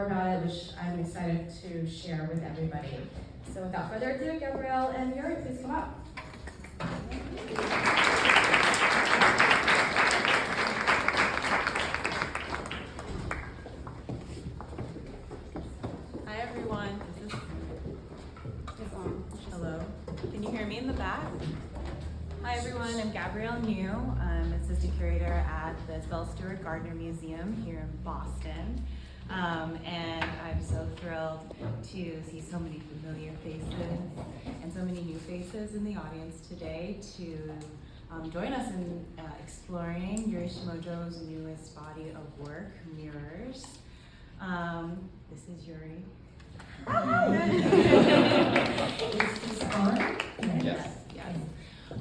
more about it, which I'm excited to share with everybody. So without further ado, Gabrielle and Yuri, please come up. Hi everyone. Hello. Can you hear me in the back? Hi everyone, I'm Gabrielle Niu. I'm Assistant Curator at the Isabella Stewart Gardner Museum here in Boston. And I'm so thrilled to see so many familiar faces and so many new faces in the audience today to join us in exploring Yuri Shimojo's newest body of work, Mirrors. This is Yuri. Is this on? Yes.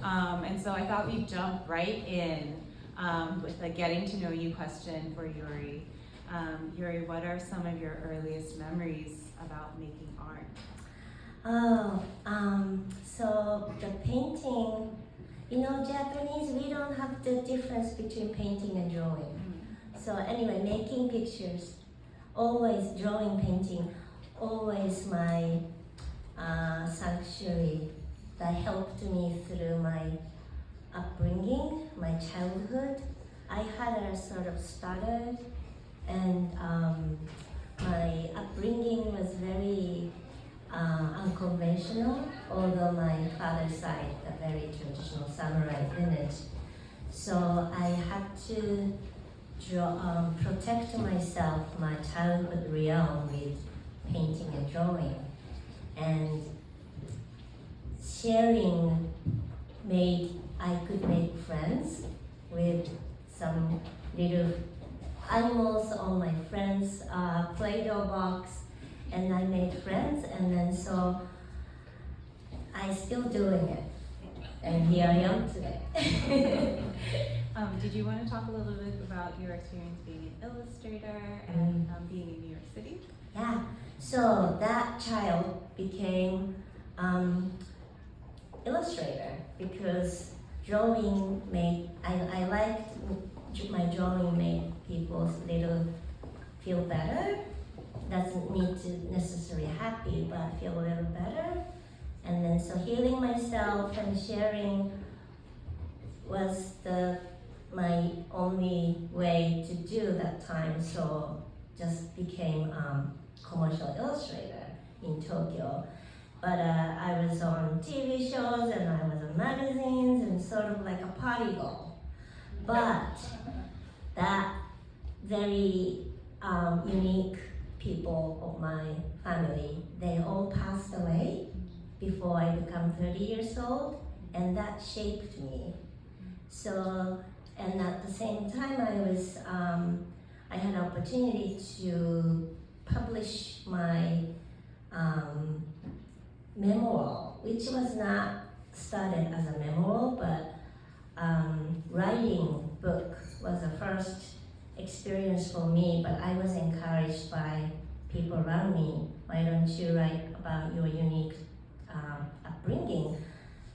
And so I thought we'd jump right in with a getting to know you question for Yuri. Yuri, what are some of your earliest memories about making art? So the painting, Japanese, we don't have the difference between painting and drawing. So anyway, making pictures, always drawing, painting, always my sanctuary that helped me through my upbringing, my childhood. I had a sort of stutter, and my upbringing was very unconventional, although my father's side, a very traditional samurai lineage. So I had to protect myself, my childhood realm, with painting and drawing. And sharing I could make friends with some little animals on my friends' Play-Doh box, and I made friends, and then so I'm still doing it, and here I am today. Did you want to talk a little bit about your experience being an illustrator and being in New York City? Yeah, so that child became illustrator because drawing I liked my drawing made people little feel better. Doesn't need to necessarily happy, but feel a little better. And then so healing myself and sharing was my only way to do that time. So just became commercial illustrator in Tokyo. But I was on TV shows and I was on magazines and sort of like a party girl. But that very unique people of my family, they all passed away before I became 30 years old, and that shaped me. So, and at the same time I had an opportunity to publish my memoir, which was not started as a memoir, but writing book was the first experience for me, but I was encouraged by people around me. Why don't you write about your unique upbringing?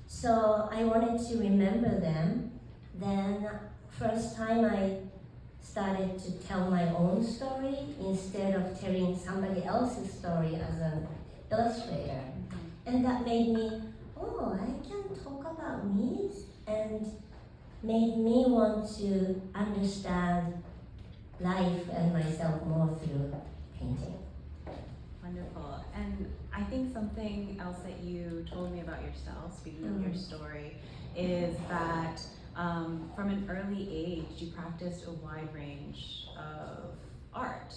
So I wanted to remember them. Then first time I started to tell my own story instead of telling somebody else's story as an illustrator. And that made me, I can talk about me, and made me want to understand life and myself more through painting. Wonderful. And I think something else that you told me about yourself, speaking of your story, is that from an early age you practiced a wide range of art,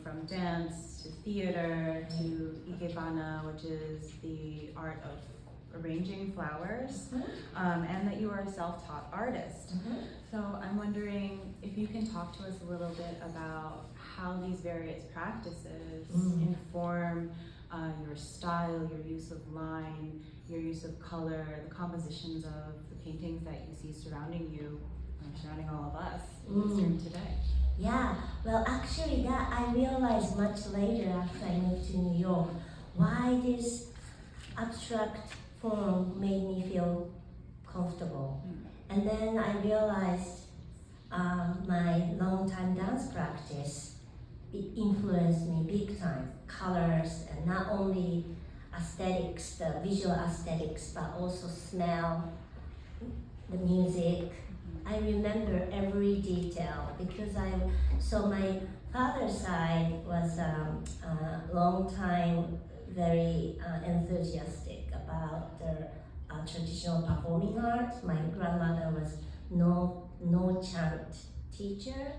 from dance to theater to ikebana, which is the art of arranging flowers, and that you are a self-taught artist. So I'm wondering if you can talk to us a little bit about how these various practices inform your style, your use of line, your use of color, the compositions of the paintings that you see surrounding you, surrounding all of us in this room today. Yeah, well actually that I realized much later after I moved to New York, why this abstract form made me feel comfortable. And then I realized my long-time dance practice, it influenced me colors, and not only aesthetics, the visual aesthetics, but also smell, the music. I remember every detail because so my father's side was a long time very enthusiastic about the traditional performing art. My grandmother was no chant teacher.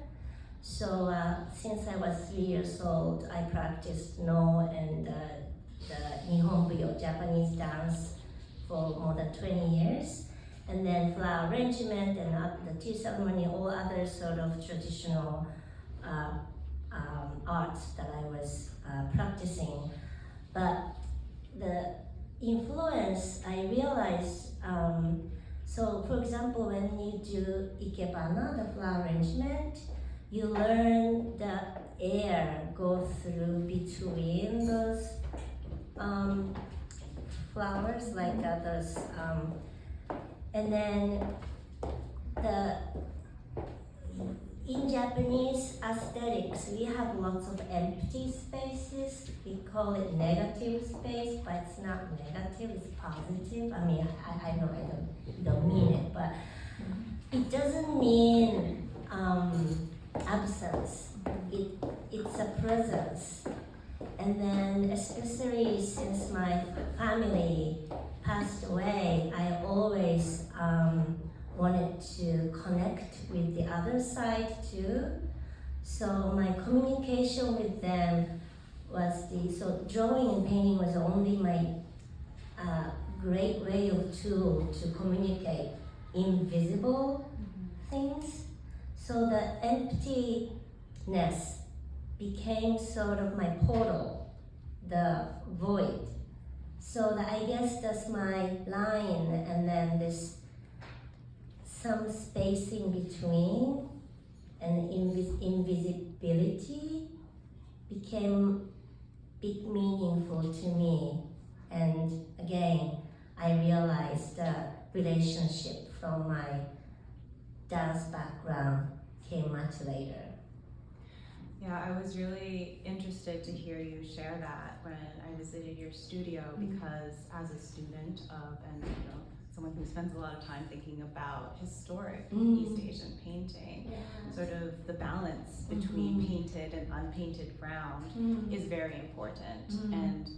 So since I was 3 years old, I practiced no and the Nihonbyo, Japanese dance, for more than 20 years. And then flower arrangement and the tea ceremony, all other sort of traditional arts that I was practicing. But the influence, I realized, so for example, when you do ikebana, the flower arrangement, you learn the air go through between those flowers, like those, and then in Japanese aesthetics, we have lots of empty spaces. We call it negative space, but it's not negative, it's positive. I mean, I know I don't mean it, but it doesn't mean absence. It's a presence. And then especially since my family passed away, I always wanted to connect with the other side too. So my communication with them was so drawing and painting was only my great way of tool to communicate invisible things. So the emptiness became sort of my portal, the void. So I guess that's my line, and then this some space in between and invisibility became big meaningful to me. And again, I realized the relationship from my dance background came much later. Yeah, I was really interested to hear you share that when I visited your studio, because as a student of, and someone who spends a lot of time thinking about historic East Asian painting, sort of the balance between painted and unpainted ground is very important. And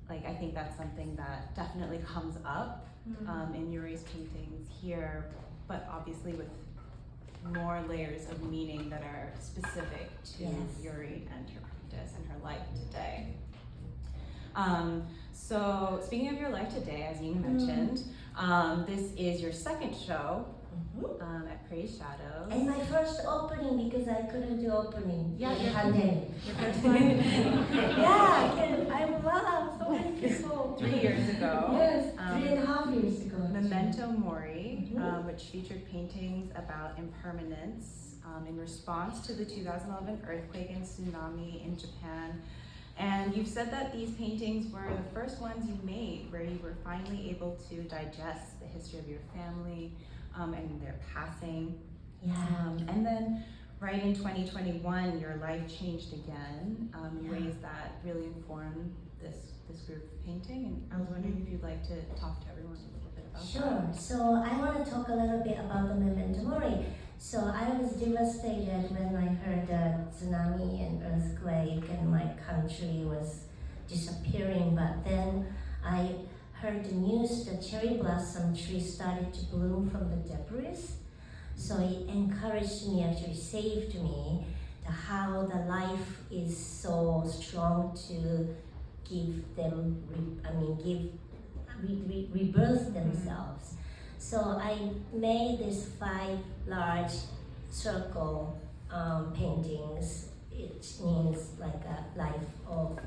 like, I think that's something that definitely comes up in Yuri's paintings here, but obviously with more layers of meaning that are specific to Yuri and her practice and her life today. So speaking of your life today, as you mentioned, this is your second show at Praise Shadows. And my first opening, because I couldn't do opening. Yeah, your pandemic. Your first one? Wow, so many people. 3 years ago. Yes, 3.5 years ago. Memento Mori, which featured paintings about impermanence in response to the 2011 earthquake and tsunami in Japan. And you've said that these paintings were the first ones you made where you were finally able to digest the history of your family and their passing. And then right in 2021, your life changed again in ways that really informed this group of painting. And I was wondering if you'd like to talk to everyone a little bit about that. Sure. So I want to talk a little bit about the Memento Mori. So I was devastated when I heard the tsunami and earthquake and my country was disappearing. But then I heard the news that cherry blossom tree started to bloom from the debris. So it encouraged me, actually saved me, how the life is so strong to give them, rebirth themselves. So I made these 5 large circle paintings. It means like a life of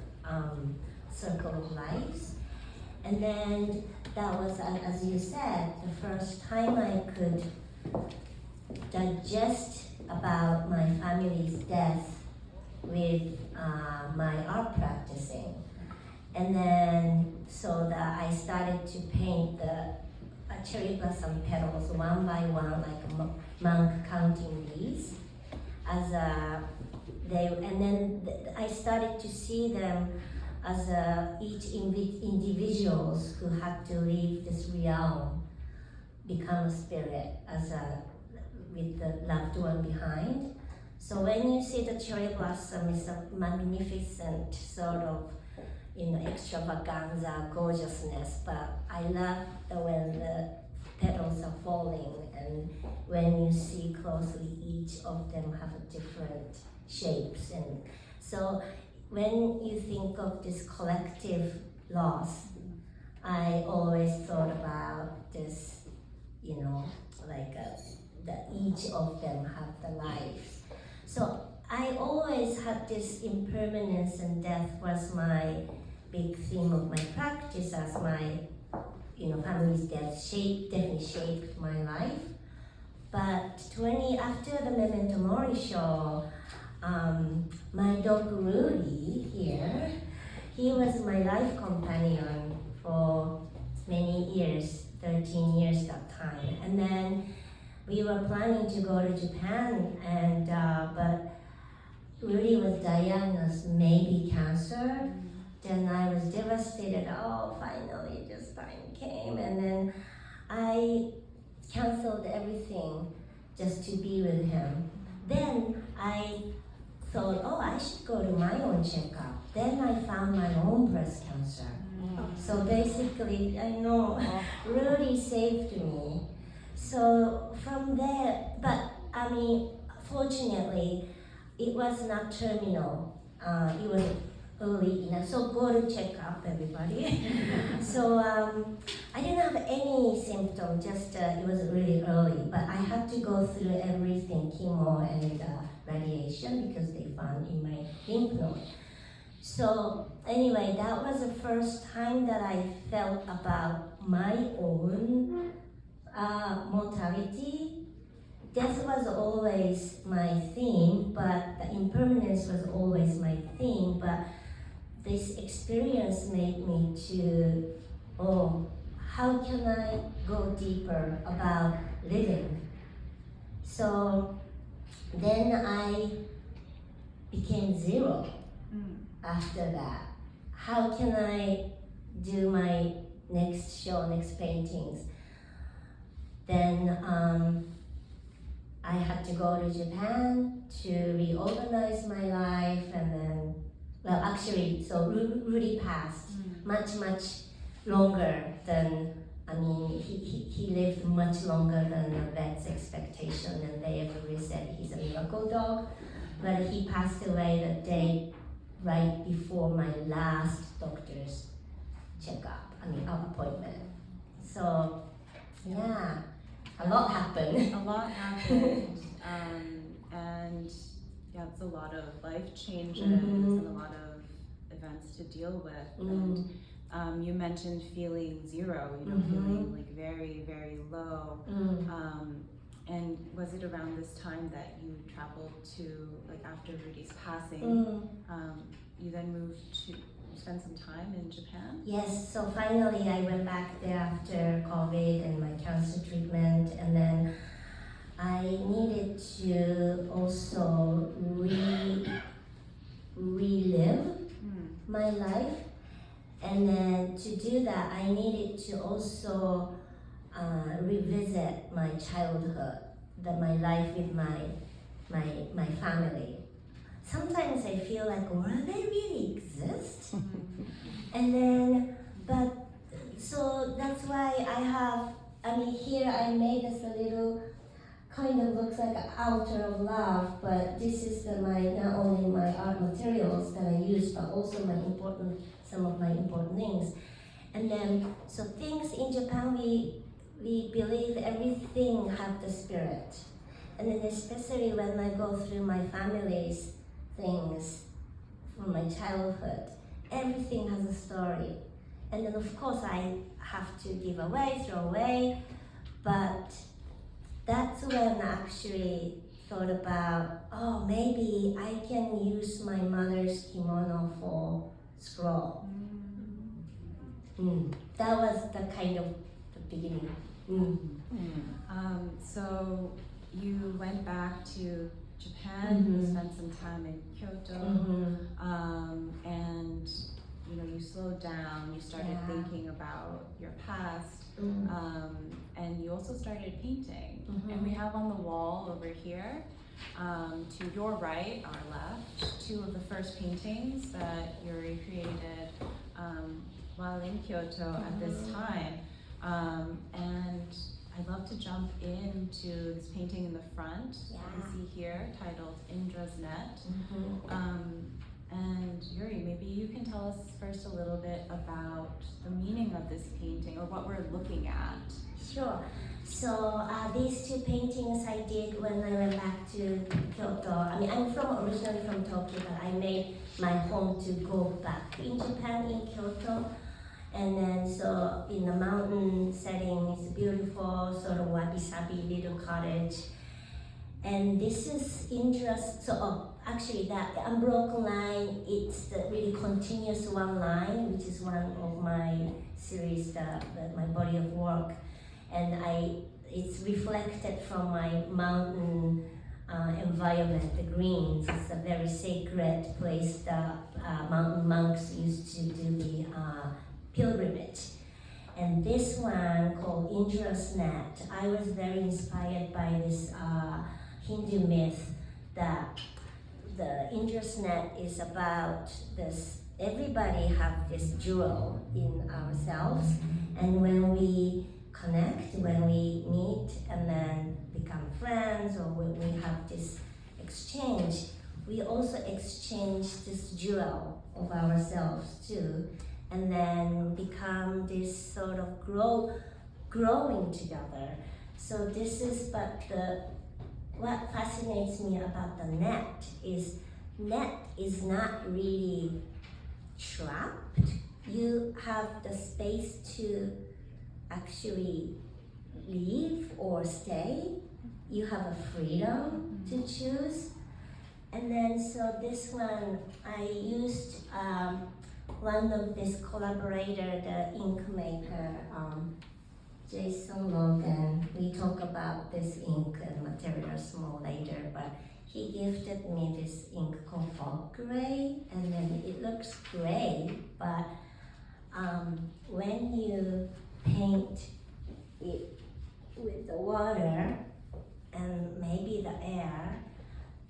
circle of lives. And then that was, as you said, the first time I could digest about my family's death with my art practicing. And then so that I started to paint the cherry blossom petals one by one, like a monk counting these. And then I started to see them as each individuals who had to leave this realm become a spirit as with the loved one behind. So when you see the cherry blossom, it's a magnificent sort of, extravaganza, gorgeousness. But I love when the petals are falling, and when you see closely, each of them have a different shapes. And so when you think of this collective loss, I always thought about this, that each of them have the lives. So I always had this impermanence, and death was my big theme of my practice, as my family's death definitely shaped my life. But after the Memento Mori show, my dog Rudy here, he was my life companion for many years, 13 years that time. And then we were planning to go to Japan, and but Rudy was diagnosed maybe cancer. Then I was devastated. Oh, finally this time came, and then I canceled everything just to be with him. Then I thought, I should go to my own checkup. Then I found my own breast cancer. So basically, I know Rudy saved me. So from there, but fortunately, it was not terminal. It was early enough. So go to check up, everybody. So I didn't have any symptom, just it was really early. But I had to go through everything, chemo and radiation, because they found in my lymph node. So anyway, that was the first time that I felt about my own mortality. Death was always my theme, but the impermanence was always my theme. But this experience made me to, how can I go deeper about living? So then I became zero after that. How can I do my next show, next paintings? Then I had to go to Japan to reorganize my life, and then, so Rudy passed much longer than, he lived much longer than the vet's expectation, and they everybody said he's a miracle dog. But he passed away the day right before my last doctor's checkup, appointment. So, yeah, a lot happened. A lot happened, and yeah, it's a lot of life changes and a lot of events to deal with. And you mentioned feeling zero, feeling like very, very low. And was it around this time that you traveled to, like after Rudy's passing, you then moved to spend some time in Japan? Yes, so finally I went back there after COVID and my cancer treatment, and then I needed to also relive my life. And then to do that, I needed to also revisit my childhood, my life with my family. Sometimes I feel like, will they really exist? And then, so that's why here I made this a little, kind of looks like an altar of love, but this is not only my art materials that I use, but also some of my important things. And then, so things in Japan, we believe everything have the spirit. And then especially when I go through my family's things from my childhood, everything has a story. And then of course I have to give away, throw away, but that's when I actually thought about, maybe I can use my mother's kimono for scroll. That was the kind of the beginning. So you went back to Japan, you spent some time in Kyoto, and started Yeah. thinking about your past, and you also started painting. Mhm. And we have on the wall over here, to your right, our left, two of the first paintings that Yuri created while in Kyoto at this time. And I'd love to jump into this painting in the front that Yeah. we see here, titled Indra's Net. Mhm. And Yuri, maybe you can tell us first a little bit about the meaning of this painting or what we're looking at. Sure. So these two paintings I did when I went back to Kyoto. I mean, I'm originally from Tokyo, but I made my home to go back in Japan, in Kyoto. And then so in the mountain setting, it's beautiful, sort of wabi-sabi little cottage. And this is interesting. So actually that unbroken line, it's the really continuous one line, which is one of my series, my body of work. And it's reflected from my mountain environment, the greens. It's a very sacred place that mountain monks used to do the pilgrimage. And this one called Indra's Net, I was very inspired by this Hindu myth that the Indra's Net is about this, everybody have this jewel in ourselves, and when we connect, when we meet and then become friends, or when we have this exchange, we also exchange this jewel of ourselves too, and then become this sort of growing together. So this is, what fascinates me about the net is not really trapped. You have the space to actually leave or stay. You have a freedom to choose. And then so this one, I used one of this collaborator, the ink maker, Jason Logan. We talk about this ink and materials more later, but he gifted me this ink called fog gray, and then it looks gray, but when you paint it with the water and maybe the air,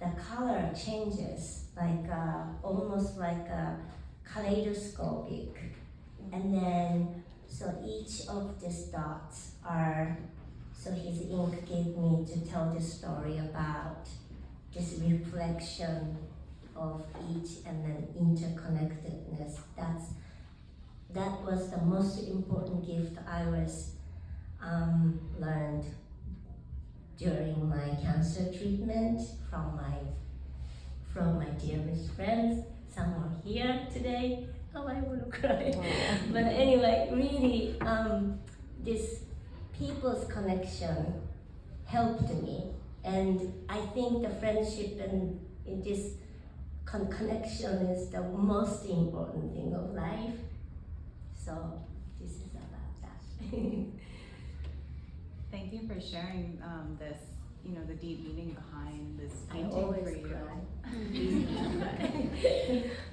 the color changes, like almost like a kaleidoscopic. And then so each of these dots are, so his ink gave me to tell the story about this reflection of each and then interconnectedness. That was the most important gift I was learned during my cancer treatment from my dearest friends. Some are here today. Oh, I want to cry. But anyway, really, this people's connection helped me, and I think the friendship and in this connection is the most important thing of life. So this is about that. Thank you for sharing this, the deep meaning behind this I painting always for you. cry.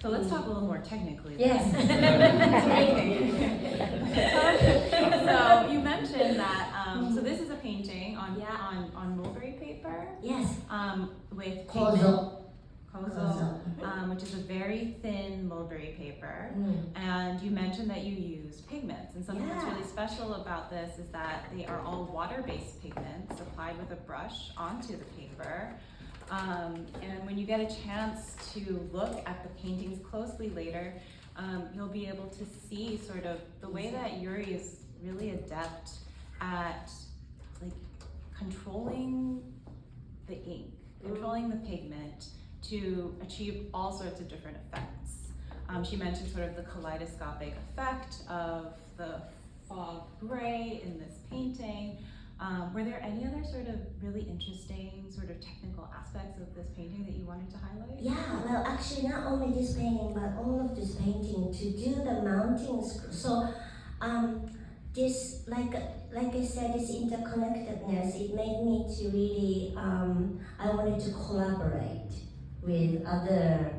So let's talk a little more technically. Yes. So you mentioned that, so this is a painting on mulberry paper. Yes. With Kozo. Kozo, which is a very thin mulberry paper. And you mentioned that you use pigments, and something that's really special about this is that they are all water-based pigments applied with a brush onto the paper. And when you get a chance to look at the paintings closely later, you'll be able to see sort of the way that Yuri is really adept at controlling the ink, controlling the pigment to achieve all sorts of different effects. She mentioned sort of the kaleidoscopic effect of the fog gray in this painting. Were there any other sort of really interesting sort of technical aspects of this painting that you wanted to highlight? Yeah, well, actually, not only this painting, but all of this painting to do the mounting screw. So, this, like I said, this interconnectedness, it made me to really, I wanted to collaborate with other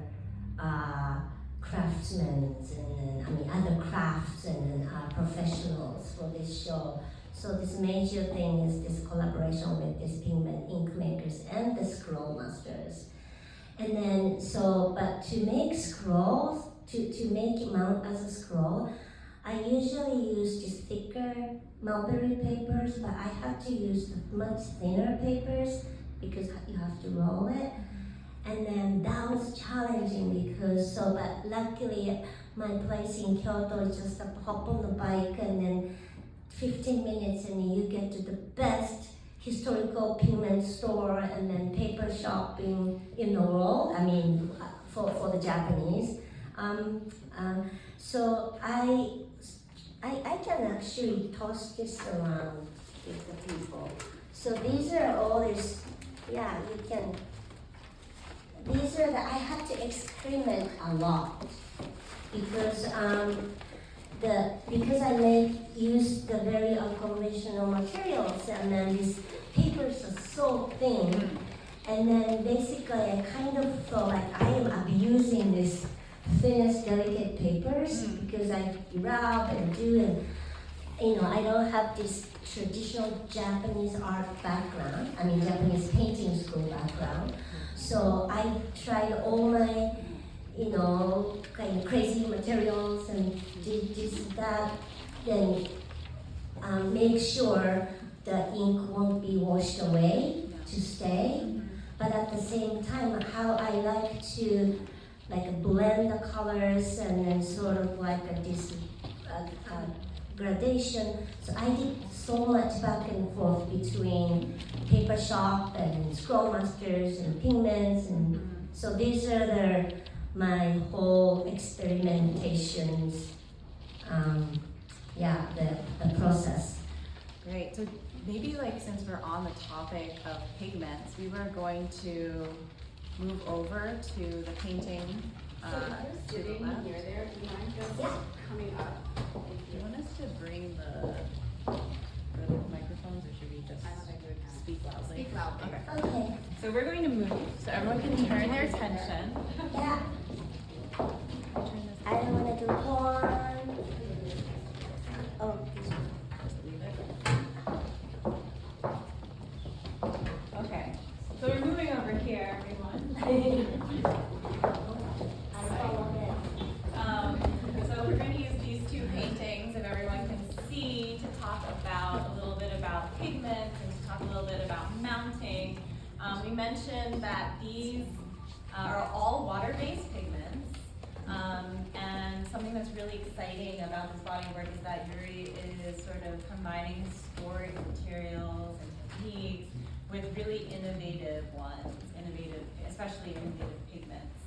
craftsmen and other crafts and professionals for this show. So this major thing is this collaboration with these pigment ink makers and the scroll masters. And then but to make scrolls, to make it mount as a scroll, I usually use this thicker mulberry papers, but I have to use much thinner papers because you have to roll it. And then that was challenging because, but luckily my place in Kyoto is just a hop on the bike and then 15 minutes and you get to the best historical pigment store and then paper shop in the world, I mean, for the Japanese. So I can actually toss this around with the people. So these are all this, yeah, you can, these are I had to experiment a lot because because I use the very unconventional materials and then these papers are so thin and then basically I kind of felt like I am abusing this thinnest delicate papers because I rub and do and I don't have this traditional Japanese art background, I mean Japanese painting school background. So I tried all my, kind of crazy materials and did this, that, then make sure the ink won't be washed away to stay. But at the same time, how I like to blend the colors and then sort of this gradation. So I did so much back and forth between paper shop and scroll masters and pigments, and so these are my whole experimentations. The process. Great. So maybe since we're on the topic of pigments, we were going to move over to the painting So if to you're the sitting left. near there, do you mind just coming up? Do you want us to bring the microphones, or should we just I don't think we can. speak loudly? Speak loudly. Okay. Okay. So we're going to move, so everyone can turn their attention. Yeah. I don't want to do porn. Oh. Just leave it. Okay. So we're moving over here, everyone. I follow it. So we're going to use these two paintings, if everyone can see, to talk about a little bit about pigments and to talk a little bit about mounting. We mentioned that these are all water-based pigments. And something that's really exciting about this body of work is that Yuri is sort of combining historic materials and techniques with really innovative ones, especially innovative pigments.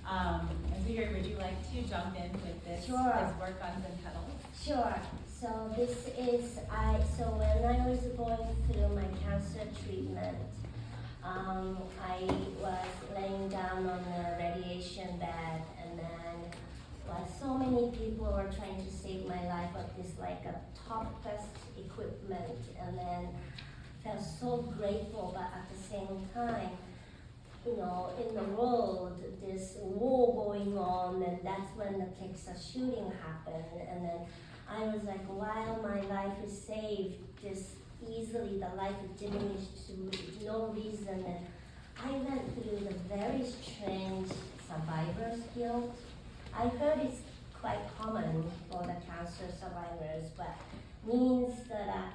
And so Yuri, would you like to jump in with this, Sure. his work on zen petals? Sure. So this is so when I was going through my cancer treatment, I was laying down on a radiation bed, and then so many people were trying to save my life with this a top test equipment, and then felt so grateful, but at the same time, in the world, this war going on, and that's when the Texas shooting happened, and then I was like, while my life is saved, this easily the life is diminished to no reason, and I went through the very strange survivor's guilt. I heard it's quite common for the cancer survivors, but means that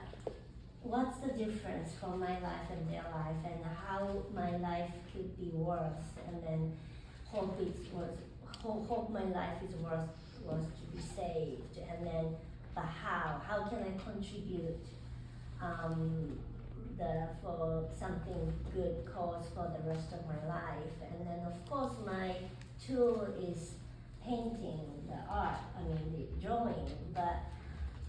what's the difference from my life and their life, and how my life could be worse, and then hope my life is worth to be saved, and then but how can I contribute for something good cause for the rest of my life, and then of course my tool is painting, the art, the drawing, but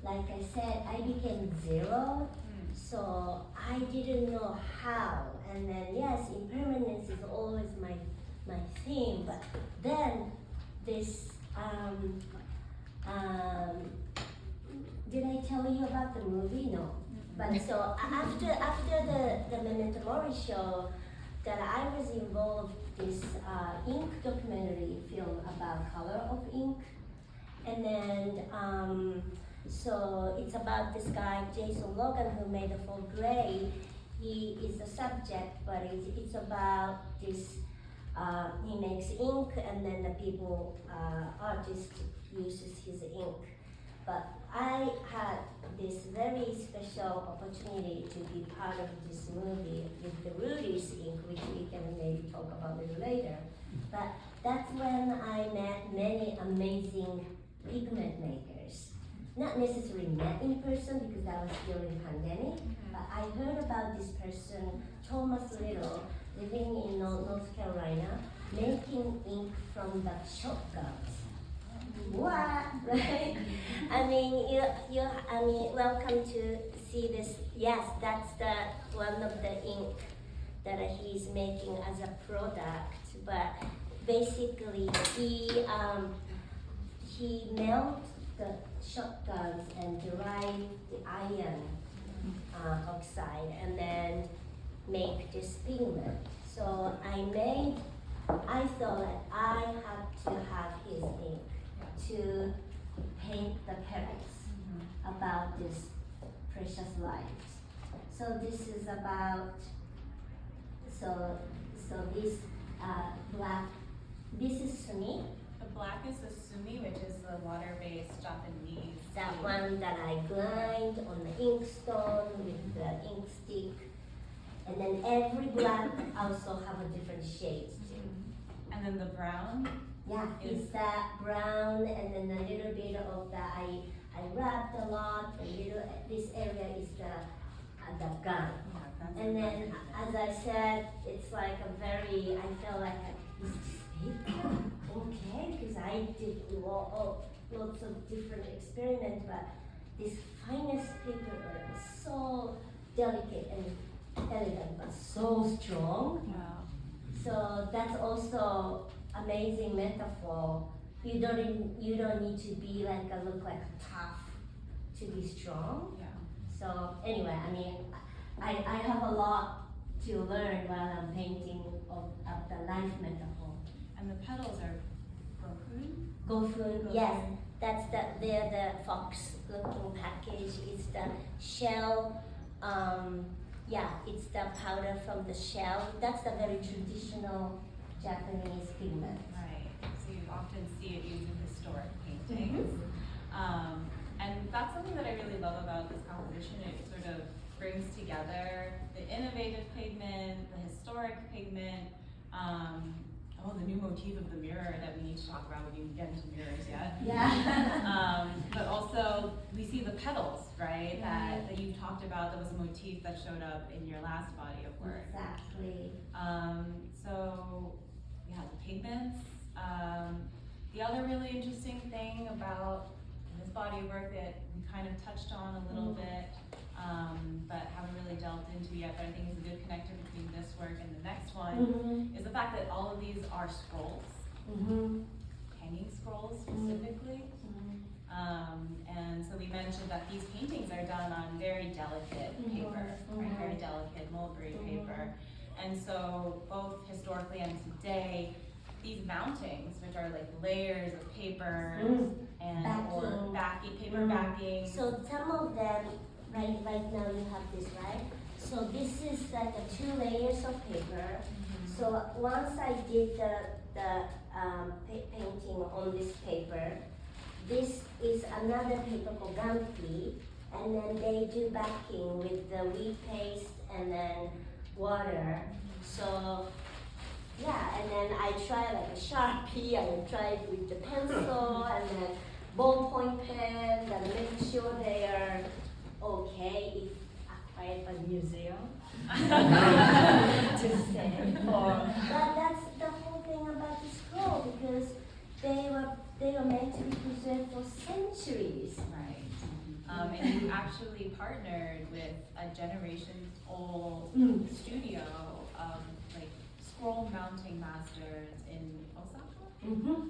like I said, I became zero, so I didn't know how, and then yes, impermanence is always my theme, but then this, did I tell you about the movie? No. But so after the Memento Mori show, that I was involved this ink documentary film about color of ink. And then, so it's about this guy, Jason Logan, who made the full gray. He is the subject, but it's about this, he makes ink and then the people, artist uses his ink. But I had this very special opportunity to be part of this movie with the Rudy's ink, which we can maybe talk about it later. But that's when I met many amazing pigment makers. Not necessarily met in person because that was still in pandemic, but I heard about this person, Thomas Little, living in North Carolina, making ink from the shotguns. What, right? I mean, welcome to see this. Yes, that's the one of the ink that he's making as a product. But basically, he melts the shotguns and derive the iron oxide and then make this pigment. So I thought that I had to have his ink to paint the petals about this precious light. So this is about, so this black, this is sumi. The black is the sumi, which is the water-based Japanese. That one that I grind on the ink stone with the ink stick. And then every black also have a different shade too. And then the brown? Yeah, it's that brown and then a little bit of the, I wrapped a lot, this area is the gun. And then, as I said, it's like a very, I felt like, is this paper okay? Because I did lots of different experiments, but this finest paper is so delicate and elegant, but so strong. Wow. So that's also amazing metaphor. You don't need to be look like tough to be strong. Yeah. So anyway, I mean, I have a lot to learn while I'm painting of the life metaphor. And the petals are gokun? Gofun, yes, that's they're the fox-looking package. It's the shell. Yeah, it's the powder from the shell. That's the very traditional Japanese pigment. Right. So you often see it used in historic paintings. And that's something that I really love about this composition. It sort of brings together the innovative pigment, the historic pigment, the new motif of the mirror that we need to talk about when you get into mirrors yet. Yeah. But also, we see the petals, right? Yeah. That you talked about, that was a motif that showed up in your last body of work. Exactly. So, yeah, the pigments. The other really interesting thing about this body of work that we kind of touched on a little bit, but haven't really delved into yet, but I think is a good connector between this work and the next one, is the fact that all of these are scrolls, hanging scrolls specifically. And so we mentioned that these paintings are done on very delicate paper, right? Very delicate mulberry paper. And so both historically and today, these mountings, which are like layers of paper and or paper backing. So some of them, right now you have this, right? So this is like 2 layers of paper. So once I did the painting on this paper, this is another paper called gampi, and then they do backing with the wheat paste and then water. So yeah, and then I try like a Sharpie, I try it with the pencil and then ballpoint pen, and make sure they are okay if acquired by the museum to stay for. But that's the whole thing about this scroll, because they were meant to be preserved for centuries. Right. And you actually partnered with a generations-old studio of like scroll mounting masters in Osaka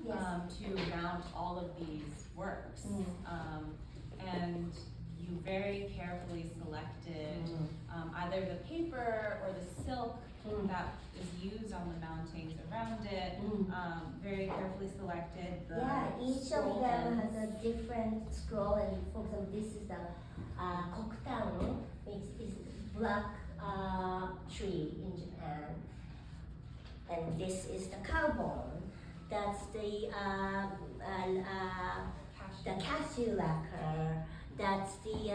Yes. to mount all of these works. And you very carefully selected either the paper or the silk Mm. that is used on the mountings around it. Mm. Very carefully selected. The Yeah, each of scroll them ends. has a different scroll, and for example, this is the kokutan, which is black tree in Japan, and this is the cowbone. That's the cashew lacquer. That's the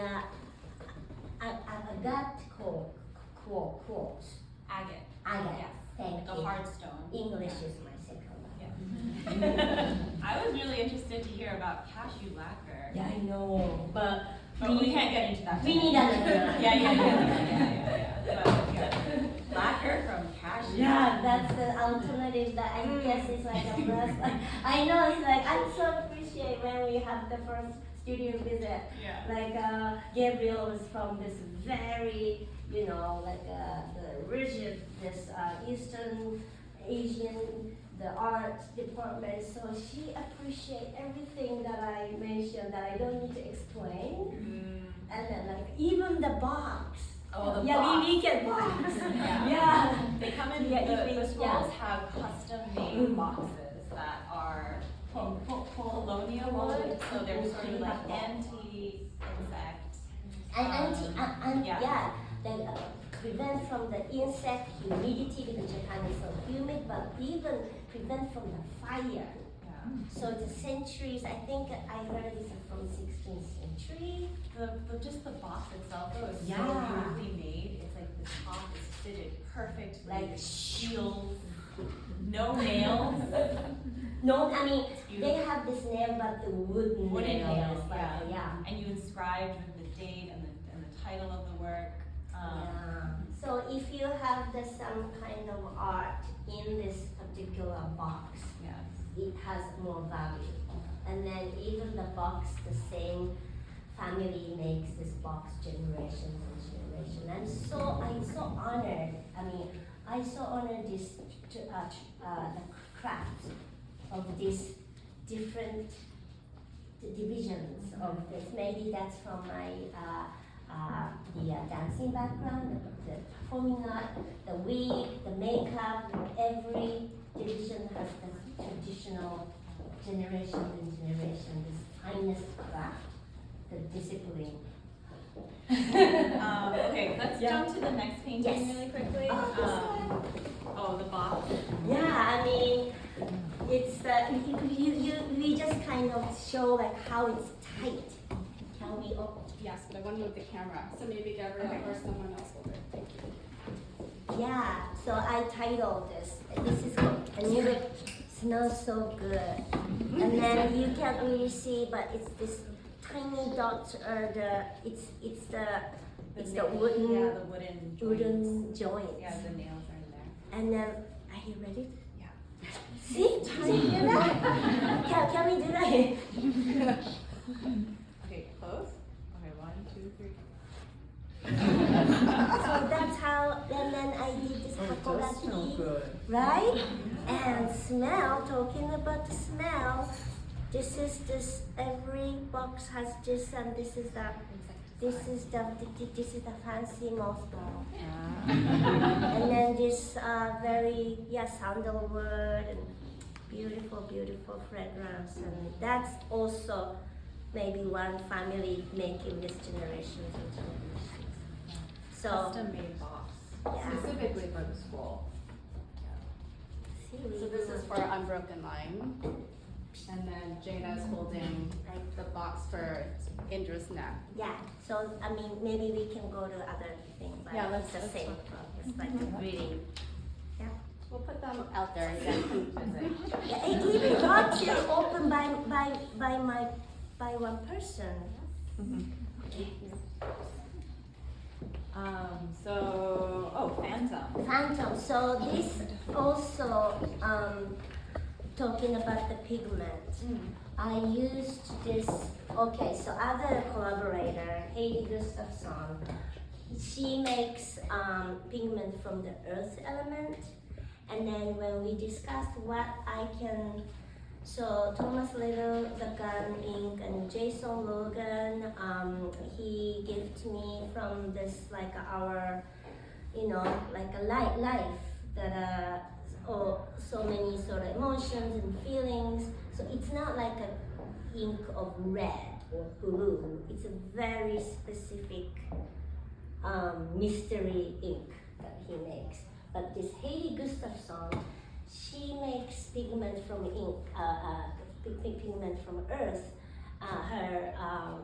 agate quartz. Agate. Agate. Yes. Thank The you. hard stone. English is my second language. Yeah. I was really interested to hear about cashew lacquer. Yeah, I know, but But we can't get into that. we today. need another. Yeah. But, yeah. Lacquer from cashew. Yeah, that's the alternative that I guess is like a plus. I know it's like I'm so appreciate when we have the first studio visit. Yeah. Like Gabrielle was from this very, the rigid, this Eastern Asian, the art department. So she appreciate everything that I mentioned that I don't need to explain. Mm. And then like even the box. Oh, the yeah, box. we get box. Yeah. Yeah. They come in, Yeah, the even- scrolls have custom made boxes that are colonial wood, so they're sort of like anti-insect. And yeah. they prevent from the insect humidity because Japan is so humid, but even prevent from the fire. Yeah. So the centuries, I think I heard this is from 16th century. Just the box itself though is so Yeah. beautifully made. It's like the top is fitted perfectly, Like shields, no nails. No, I mean It's beautiful. they have this nail, but the wooden nails, like, yeah. And you inscribed with the date and the title of the work. Yeah. So if you have some kind of art in this particular box, Yes. it has more value. And then even the box, the same family makes this box generations and generations. I'm so honored. I mean, I so honored this the craft of these different divisions of this. Maybe that's from my the dancing background, the performing art, the wig, the makeup. Every division has the traditional generation and generation, this finest craft, the discipline. Okay, let's Yeah. jump to the next painting Yes. really quickly. The box. Yeah, I mean, it's we just kind of show like how it's tight. Can we? Yes, but I want to move the camera, so maybe Gabrielle or someone else will do it. Thank you. Yeah. So I titled this. This is and you look smells so good. And then you can't really see, but it's this tiny dots are it's the wooden Yeah, the wooden joints. wooden joints. Yeah, the nails are in there. And then are you ready? Yeah. See? Can you do that? Can we do that? Okay, close. Okay, 1, 2, 3. So that's how, and then I did this takoyaki, right? And smell, talking about the smell, this is every box has this, and this is the fancy moth ball. And then this very, sandalwood and beautiful fragrance, and that's also maybe one family making this generations and generations. So, Custom made box. yeah. Specifically for the school. See, So this is for Unbroken Line. And then Jada's holding the box for Indra's neck. Yeah, so I mean, maybe we can go to other things, but Yeah, it's the let's same. talk about it. It's like really, We'll put them out there and you guys can visit. yeah, it even got to open by one person. Phantom. Phantom, so this also, talking about the pigment. I used this, so other collaborator, Heidi Gustafsson, she makes pigment from the earth element. And then when we discussed what I can, so Thomas Little, the Gun Ink, and Jason Logan, he gave to me from this, like our like a life that or so many sort of emotions and feelings. So it's not like a ink of red or blue. It's a very specific mystery ink that he makes. But this Hailey Gustafson, she makes pigment from pigment from earth. Her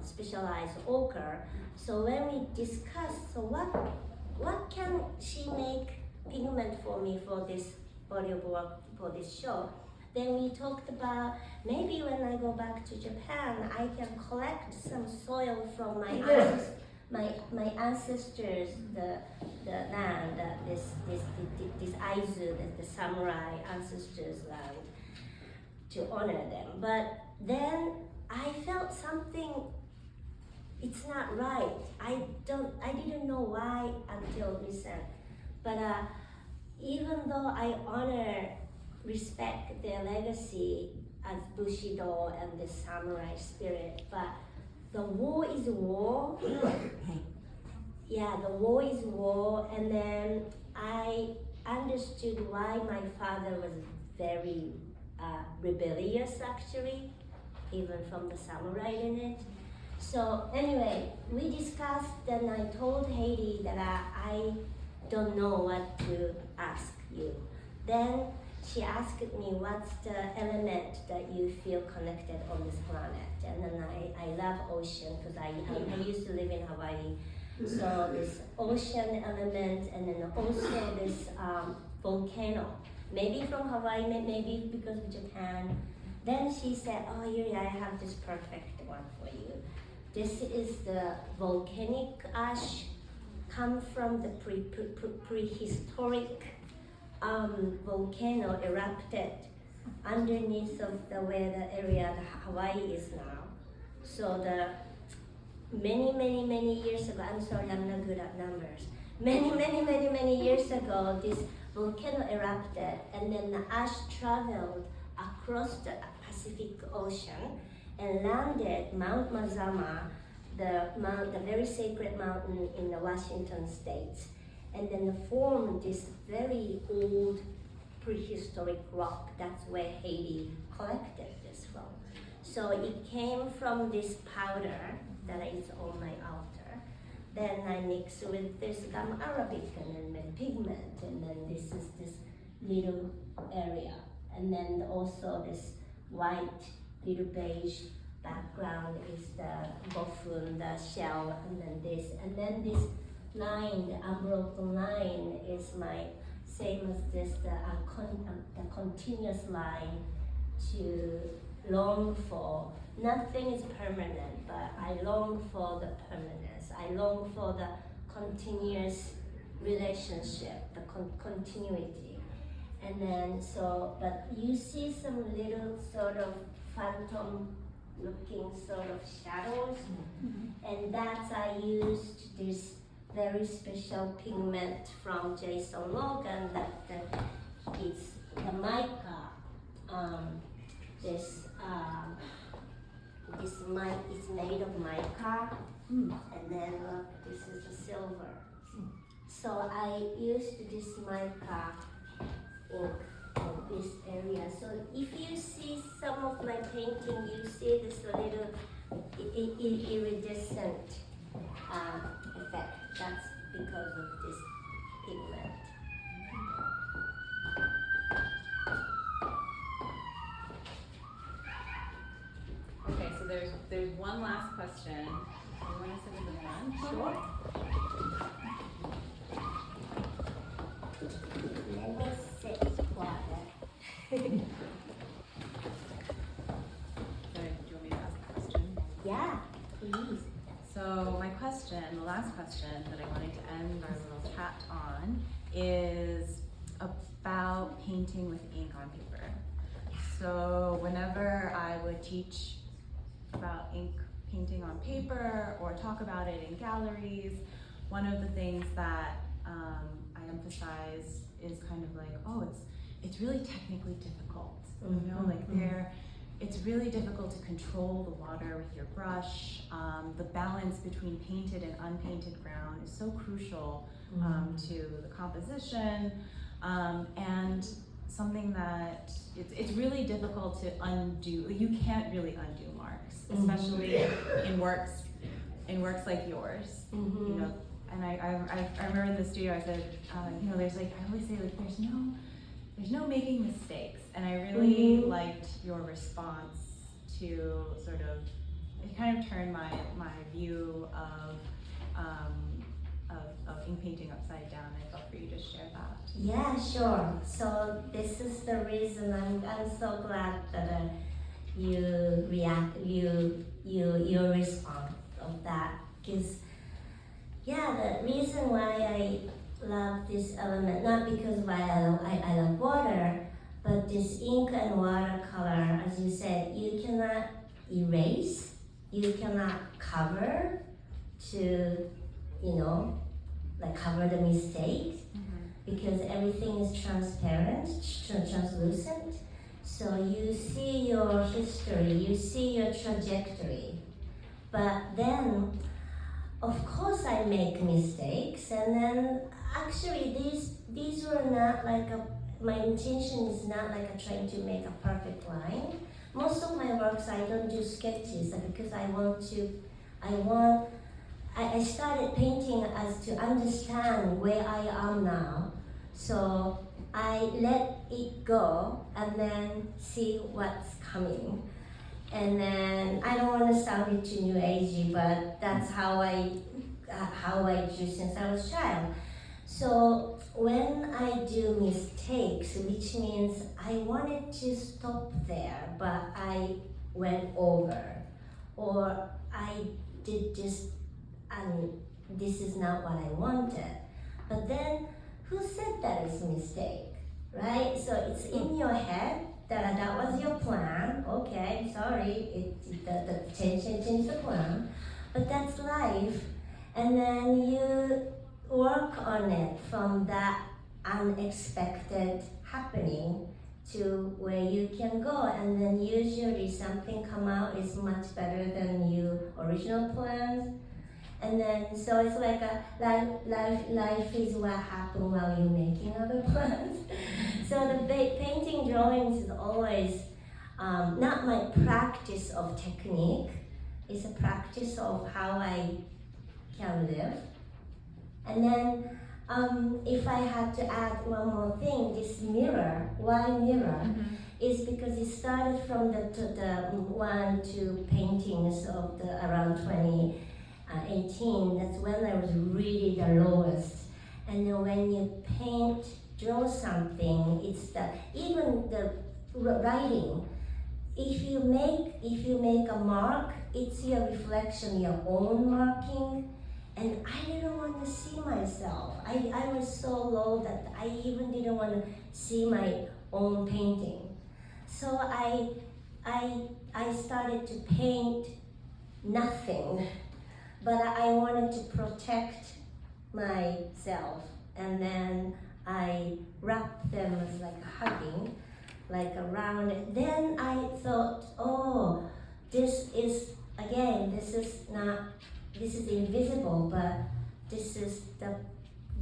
specialized ochre. So when we discussed, so what can she make pigment for me for this body of work, for this show? Then we talked about maybe when I go back to Japan, I can collect some soil from my ancestors, the land, this Aizu, the samurai ancestors' land, to honor them. But then I felt something, it's not right. I didn't know why until recent. But even though I honor, respect their legacy as Bushido and the samurai spirit, but the war is war. Yeah, the war is war. And then I understood why my father was very rebellious, actually, even from the samurai in it. So anyway, we discussed, and I told Hailey that I don't know what to ask you. Then she asked me, what's the element that you feel connected on this planet? And then I love ocean, because I used to live in Hawaii. So this ocean element, and then also this volcano. Maybe from Hawaii, maybe because of Japan. Then she said, oh Yuri, I have this perfect one for you. This is the volcanic ash, come from the prehistoric volcano erupted underneath of where the area Hawaii is now. So the many years ago, I'm sorry, I'm not good at numbers. Many years ago, this volcano erupted, and then the ash traveled across the Pacific Ocean and landed Mount Mazama, the very sacred mountain in the Washington state, and then formed this very old prehistoric rock. That's where Hailey collected this from. So it came from this powder that is on my altar. Then I mix with this gum arabic and then pigment, and then this is this little area, and then also this white little beige background is the bofun, the shell, and then this line, the unbroken line, is my same as this, the continuous line to long for. Nothing is permanent, but I long for the permanence. I long for the continuous relationship, the continuity. And then but you see some little sort of phantom looking sort of shadows, and that's I used this very special pigment from Jason Logan it's the mica. This mic is made of mica, and then this is the silver. So I used this mica ink in this area. So if you see some of my painting, you see this little iridescent effect. That's because of this pigment. Okay, so there's one last question. You want to sit in the front? Sure. Let me sit quiet. Sorry, do you want me to ask a question? Yeah, please. So my question, the last question that I wanted to end our little chat on is about painting with ink on paper. So whenever I would teach about ink painting on paper or talk about it in galleries, one of the things that I emphasize is kind of like, oh, it's really technically difficult. You know, like it's really difficult to control the water with your brush. The balance between painted and unpainted ground is so crucial to the composition, and something that it's really difficult to undo. You can't really undo marks, especially in works like yours. You know, and I remember in the studio I said, you know, there's like, I always say like, there's no making mistakes, and I really liked your response to sort of, it kind of turned my view of ink painting upside down. I'd love for you to share that. Yeah, sure. So this is the reason I'm so glad that you your response of that, because yeah, the reason why I love this element, not because why I love water, but this ink and watercolor, as you said, you cannot erase, you cannot cover to, you know, like cover the mistakes, because everything is transparent, translucent. So you see your history, you see your trajectory. But then, of course I make mistakes, and then actually these were not like my intention is not like trying to make a perfect line. Most of my works I don't do sketches because I started painting as to understand where I am now. So I let it go and then see what's coming. And then I don't want to sound it too new agey, but that's how I drew since I was a child. So when I do mistakes, which means I wanted to stop there, but I went over, or I did this and this is not what I wanted. But then who said that is a mistake, right? So it's in your head that was your plan. Okay, sorry, the change the plan, but that's life. And then you work on it from that unexpected happening to where you can go, and then usually something come out is much better than your original plans. And then so it's like life is what happened while you're making other plans. So the painting drawings is always not my practice of technique, it's a practice of how I can live. And then if I had to add one more thing, this mirror, why mirror? Is because it started from the 1-2 paintings of the around 2018. That's when I was really the lowest. And then when you draw something, it's even the writing. If you make a mark, it's your reflection, your own marking. And I didn't want to see myself. I was so low that I even didn't want to see my own painting. So I started to paint nothing, but I wanted to protect myself. And then I wrapped them as like a hugging, like around it. Then I thought, oh, this is invisible, but this is the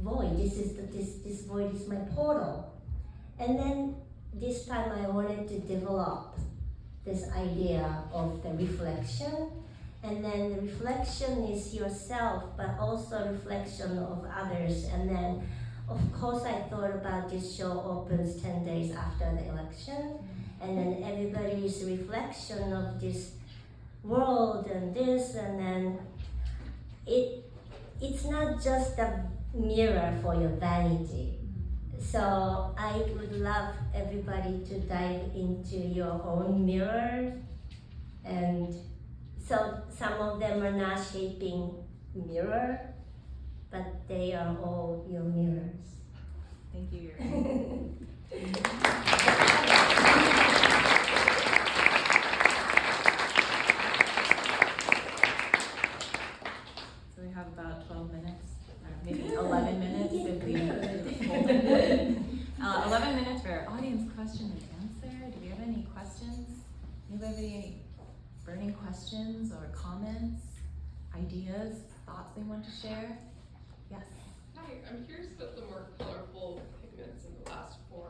void. This void is my portal. And then this time I wanted to develop this idea of the reflection. And then the reflection is yourself, but also reflection of others. And then, of course, I thought about this show opens 10 days after the election. And then everybody's reflection of this world and this, and then it's not just a mirror for your vanity. So I would love everybody to dive into your own mirrors. And so some of them are not shaping mirror, but they are all your mirrors. Thank you, Yuri. So we have about 12 minutes, or maybe 11 minutes if we hold it. 11 minutes for audience question and answer. Do we have any questions? Anybody questions or comments, ideas, thoughts they want to share? Yes. Hi, I'm curious about the more colorful pigments in the last four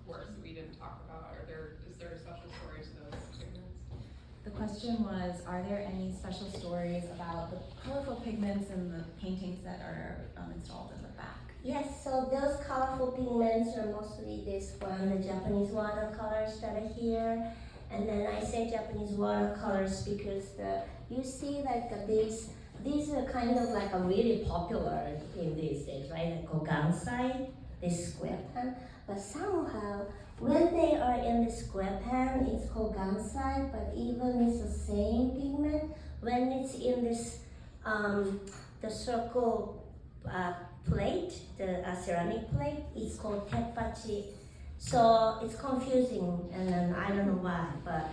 works that we didn't talk about. Is there a special story to those pigments? The question was, are there any special stories about the colorful pigments in the paintings that are installed in the back? Yes, so those colorful pigments are mostly this one, the Japanese watercolors that are here. And then I say Japanese watercolors because you see like these are kind of like a really popular in these days, right? Like Kogansai, this square pen. But somehow, when they are in the square pen, it's called Gansai, but even it's the same pigment. When it's in this, the circle plate, the ceramic plate, it's called teppachi. So it's confusing, and then I don't know why, but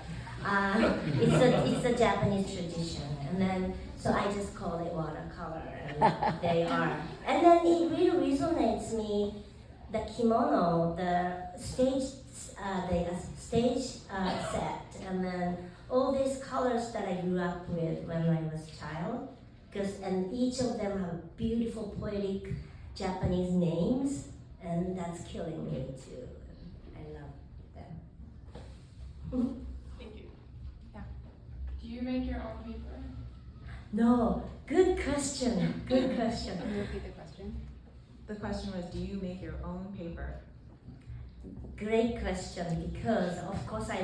it's a Japanese tradition. And then, so I just call it watercolor, and they are. And then it really resonates me. The kimono, the stage set, and then all these colors that I grew up with when I was a child, and each of them have beautiful poetic Japanese names, and that's killing me too. I love them. Thank you. Yeah. Do you make your own paper? No, good question. Good question. Can you repeat the question? The question was, do you make your own paper? Great question, because of course I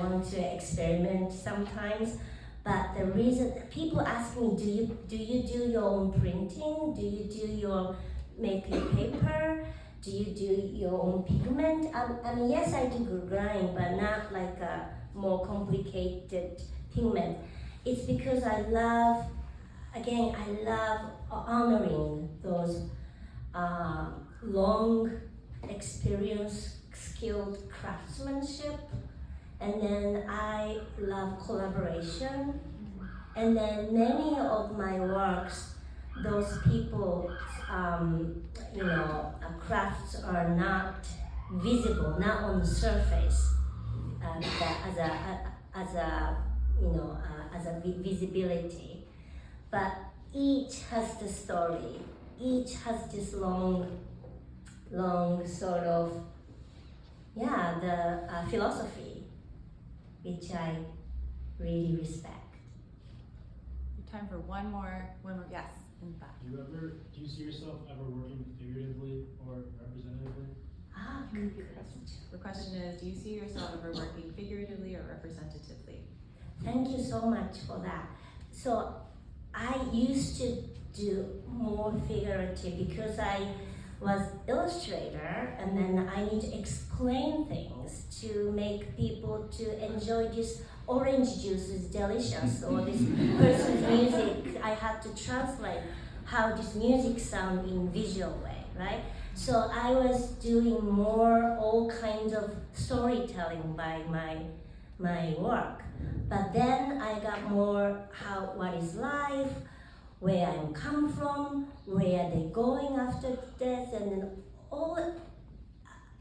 want to experiment sometimes, but the reason people ask me, do you do your own printing? Do you do your make your paper? Do you do your own pigment? I mean, yes, I do grind, but not like a more complicated pigment. It's because I love honoring those long experience, skilled craftsmanship, and then I love collaboration, and then many of my works, those people, crafts are not visible, not on the surface, as a visibility, but each has the story. Each has this long sort of, the philosophy, which I really respect. Time for one more, yes, in the back. Do you see yourself ever working figuratively or representatively? Good question. The question is, do you see yourself ever working figuratively or representatively? Thank you so much for that. So I used to do more figurative because I was illustrator, and then I need to explain things to make people to enjoy this orange juice is delicious, or this person's music. I had to translate how this music sound in visual way, right? So I was doing more all kinds of storytelling by my work. But then I got more what is life, where I come from, where they're going after death, and then all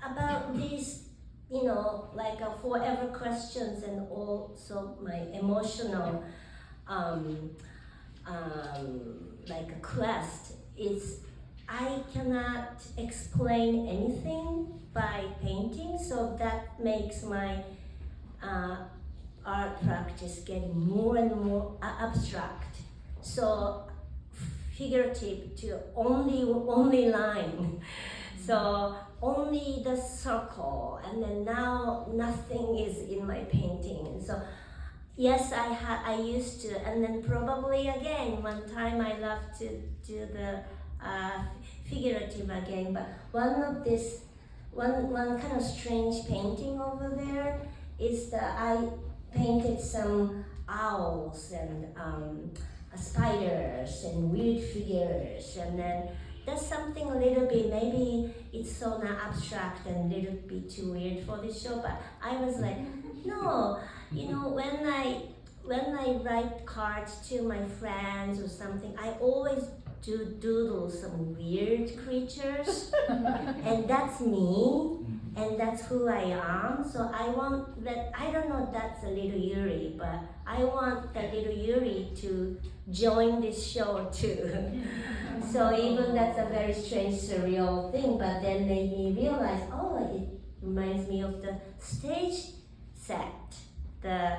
about these, like a forever questions, and also my emotional, like a quest is I cannot explain anything by painting, so that makes my art practice getting more and more abstract. So figurative to only line. So only the circle, and then now nothing is in my painting. And so yes, I used to, and then probably again one time I love to do the figurative again. But one kind of strange painting over there is that I painted some owls and spiders and weird figures, and then that's something a little bit, maybe it's so not abstract and a little bit too weird for this show, but I was like, no, when I write cards to my friends or something, I always do doodle some weird creatures, and that's me, and that's who I am. So I want that, I don't know, that's a little Yuri, but I want that little Yuri to join this show too. So even that's a very strange, surreal thing, but then made me realize, oh, it reminds me of the stage set, the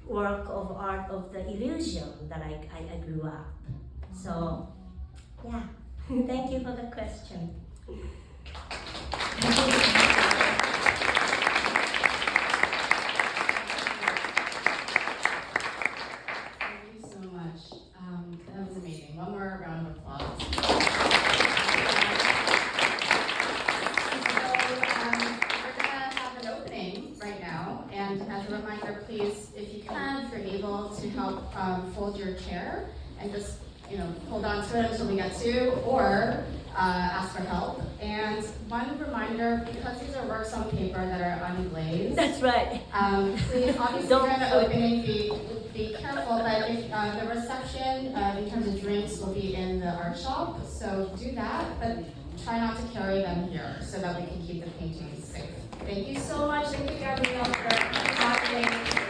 work of art of the illusion that I grew up. So, yeah, thank you for the question. Thank you so much. That was amazing. One more round of applause. We're gonna have an opening right now, and as a reminder, please, if you can, if you're able to help fold your chair and just hold on to it until we get to, or ask for help. And one reminder, because these are works on paper that are unglazed. That's right. Please, obviously Don't during the flip. opening, be careful, but if the reception in terms of drinks will be in the art shop, so do that, but try not to carry them here so that we can keep the paintings safe. Thank you so much. Thank you, Gabrielle, for talking.